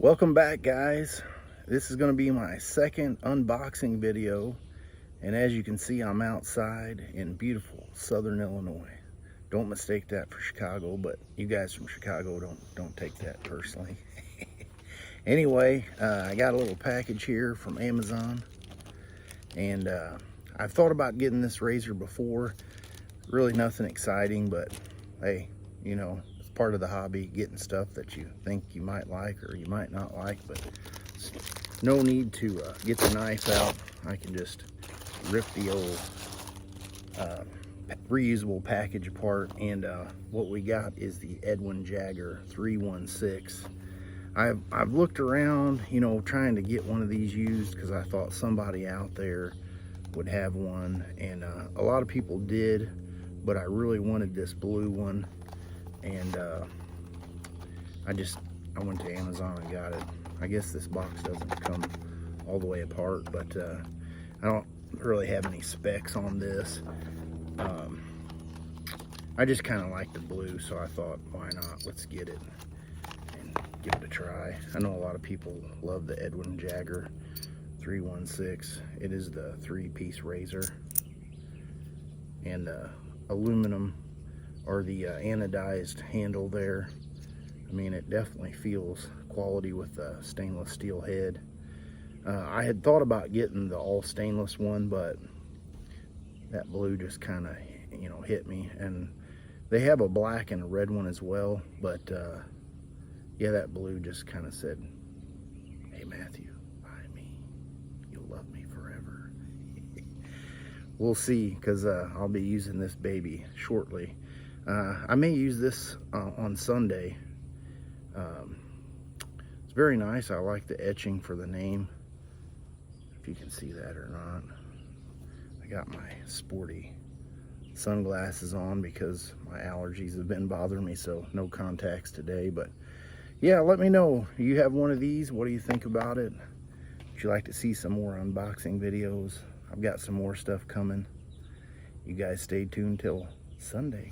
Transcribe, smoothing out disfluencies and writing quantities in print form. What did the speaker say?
Welcome back, guys. This is going to be my second unboxing video, and as you can see, I'm outside in beautiful southern Illinois. Don't mistake that for Chicago, but you guys from Chicago don't take that personally. Anyway, I got a little package here from Amazon, and I've thought about getting this razor before. Really nothing exciting, but hey, you know, it's part of the hobby, getting stuff that you think you might like or you might not like. But no need to get the knife out. I can just rip the old reusable package apart. And what we got is the Edwin Jagger 316. I've looked around, you know, trying to get one of these used because I thought somebody out there would have one, and a lot of people did, but I really wanted this blue one, and I went to Amazon and got it. I guess this box doesn't come all the way apart, but I don't really have any specs on this. I just kind of like the blue, so I thought, why not? Let's get it and give it a try. I know a lot of people love the Edwin Jagger 316. It is the 3-piece razor, and aluminum, or the anodized handle there. I mean, it definitely feels quality with the stainless steel head. I had thought about getting the all stainless one, but that blue just kind of, you know, hit me. And they have a black and a red one as well, but yeah, that blue just kind of said, hey Matthew, buy me, you'll love me forever. We'll see, because I'll be using this baby shortly. I may use this on Sunday. It's very nice. I like the etching for the name, if you can see that or not. I got my sporty sunglasses on because my allergies have been bothering me, so no contacts today. But yeah, let me know, you have one of these? What do you think about it? Would you like to see some more unboxing videos? I've got some more stuff coming. You guys stay tuned till Sunday.